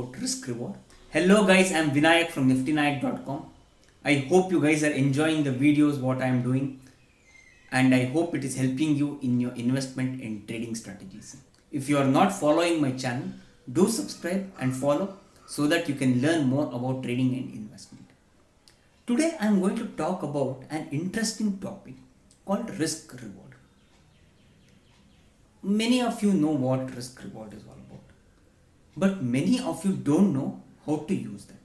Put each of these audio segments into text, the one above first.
about risk reward. Hello guys, I'm Vinayak from NiftyNayak.com. I hope you guys are enjoying the videos what I am doing, and I hope it is helping you in your investment and trading strategies. If you are not following my channel, do subscribe and follow so that you can learn more about trading and investment. Today I am going to talk about an interesting topic called risk reward. Many of you know what risk reward is all about, but many of you don't know how to use that.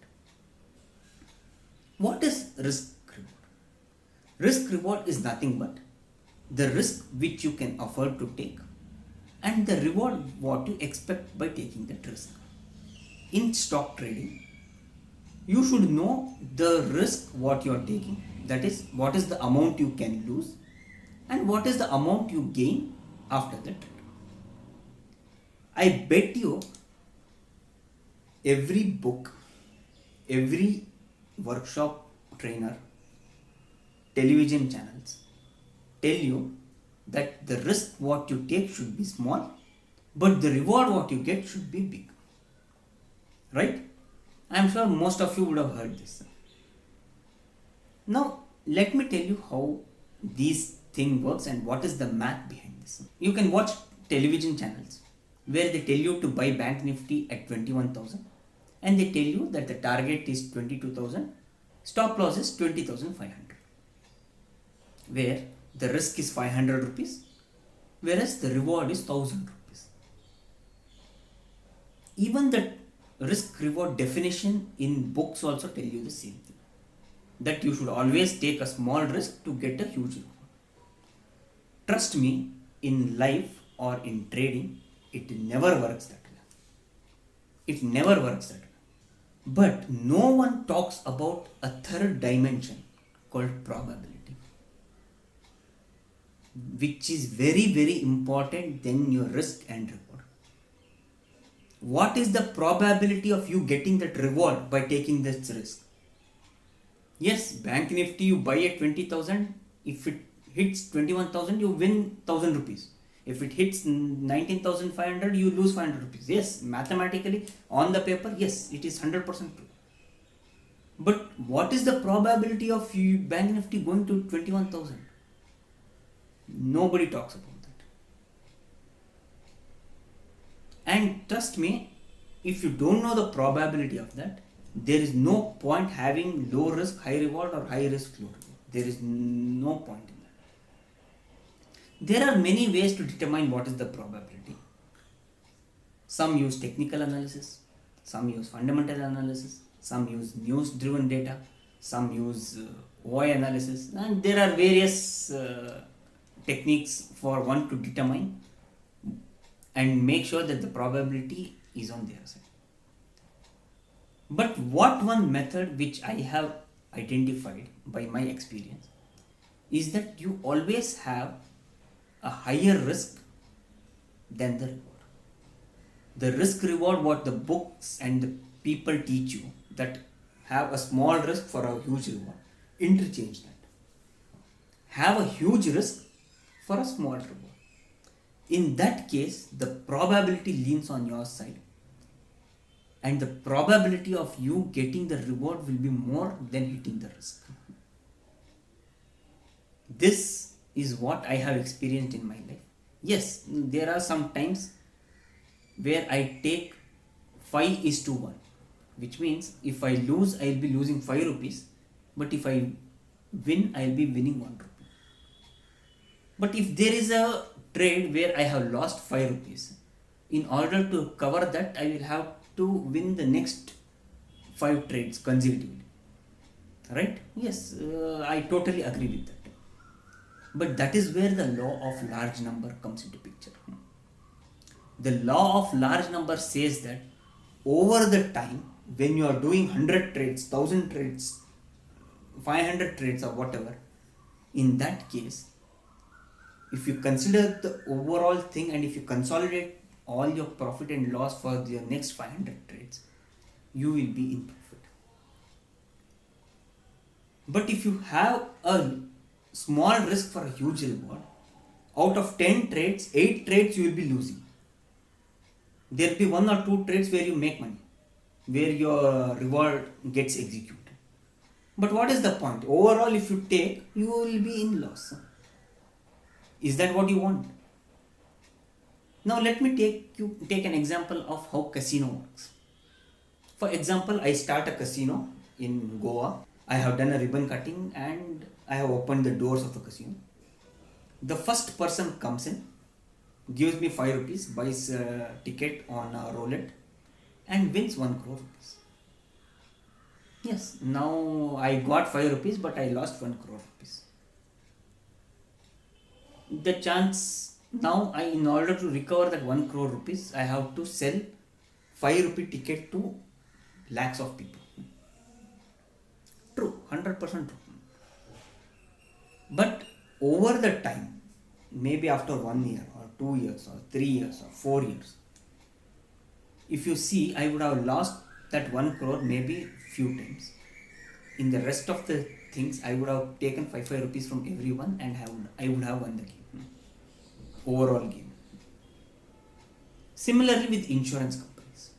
What is risk reward? Risk reward is nothing but the risk which you can afford to take and the reward what you expect by taking that risk. In stock trading, you should know the risk what you are taking, that is what is the amount you can lose and what is the amount you gain after the trade. I bet you every book, every workshop trainer, television channels tell you that the risk what you take should be small, but the reward what you get should be big. Right? I am sure most of you would have heard this. Now, let me tell you how this thing works and what is the math behind this. You can watch television channels where they tell you to buy Bank Nifty at 21,000 and they tell you that the target is 22,000, stop loss is 20,500, where the risk is 500 rupees, whereas the reward is 1,000 rupees. Even the risk reward definition in books also tell you the same thing, that you should always take a small risk to get a huge reward. Trust me, in life or in trading, it never works that way. It never works that way. But no one talks about a third dimension called probability, which is very, very important than your risk and reward. What is the probability of you getting that reward by taking this risk? Yes, Bank Nifty you buy at 20,000. If it hits 21,000, you win 1,000 rupees. If it hits 19,500, you lose 500 rupees. Yes, mathematically, on the paper, yes, it is 100% true. But what is the probability of you Bank Nifty going to 21,000? Nobody talks about that. And trust me, if you don't know the probability of that, there is no point having low risk, high reward or high risk, low reward. There is no point in that. There are many ways to determine what is the probability. Some use technical analysis, some use fundamental analysis, some use news driven data, some use OI analysis, and there are various techniques for one to determine and make sure that the probability is on their side. But what one method which I have identified by my experience is that you always have a higher risk than the reward. The risk reward what the books and the people teach you, that have a small risk for a huge reward, interchange that. Have a huge risk for a small reward. In that case, the probability leans on your side and the probability of you getting the reward will be more than hitting the risk. This is what I have experienced in my life. Yes, there are some times where I take 5:1, which means if I lose, I will be losing 5 rupees, but if I win, I will be winning 1 rupee. But if there is a trade where I have lost 5 rupees, in order to cover that, I will have to win the next 5 trades consecutively. Right? Yes, I totally agree with that. But that is where the law of large number comes into picture. The law of large number says that over the time, when you are doing 100 trades, 1000 trades, 500 trades or whatever, in that case, if you consider the overall thing and if you consolidate all your profit and loss for your next 500 trades, you will be in profit. But if you have a small risk for a huge reward, out of 10 trades, 8 trades you will be losing. There will be 1 or 2 trades where you make money. where your reward gets executed. But what is the point? Overall, if you take, you will be in loss. Is that what you want? Now let me take an example of how casino works. For example, I start a casino in Goa. I have done a ribbon cutting and I have opened the doors of the casino. The first person comes in, gives me 5 rupees, buys a ticket on a roulette and wins 1 crore rupees. Yes, now I got 5 rupees but I lost 1 crore rupees. The chance now, in order to recover that 1 crore rupees, I have to sell 5 rupee ticket to lakhs of people. True, 100% true. But over the time, maybe after 1 year or 2 years or 3 years or 4 years, if you see, I would have lost that 1 crore maybe few times. In the rest of the things, I would have taken 5 rupees from everyone and I would have won the game. Overall game. Similarly with insurance companies.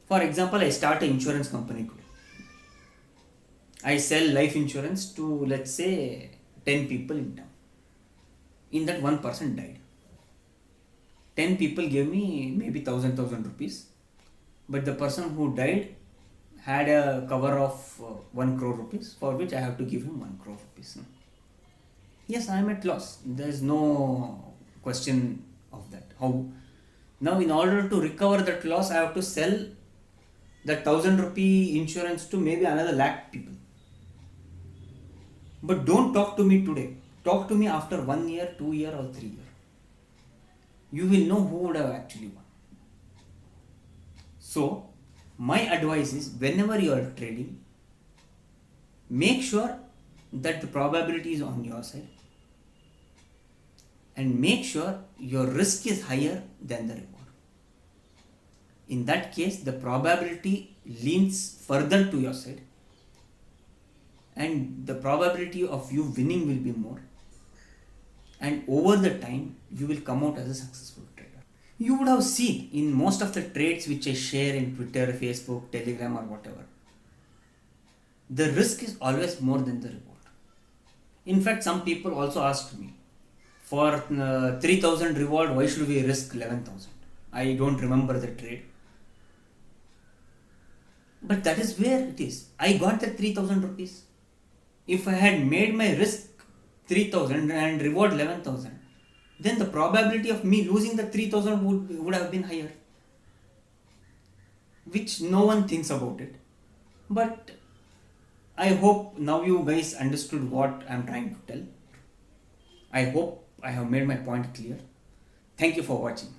For example, I start an insurance company today. I sell life insurance to, let's say, 10 people in town. In that, one person died. 10 people gave me maybe 1,000 rupees. But the person who died had a cover of 1 crore rupees, for which I have to give him 1 crore rupees. Yes, I am at loss. There is no question of that. How? Now, in order to recover that loss, I have to sell that 1,000 rupee insurance to maybe another lakh people. But don't talk to me today. Talk to me after 1 year, 2 year or 3 year. You will know who would have actually won. So, my advice is, whenever you are trading, make sure that the probability is on your side and make sure your risk is higher than the reward. In that case, the probability leans further to your side and the probability of you winning will be more, and over the time you will come out as a successful trader. You would have seen in most of the trades which I share in Twitter, Facebook, Telegram or whatever, the risk is always more than the reward. In fact, some people also asked me, for 3,000 reward, why should we risk 11,000? I don't remember the trade. But that is where it is. I got the 3,000 rupees. If I had made my risk 3,000 and reward 11,000, then the probability of me losing the 3,000 would have been higher. Which no one thinks about it. But I hope now you guys understood what I am trying to tell. I hope I have made my point clear. Thank you for watching.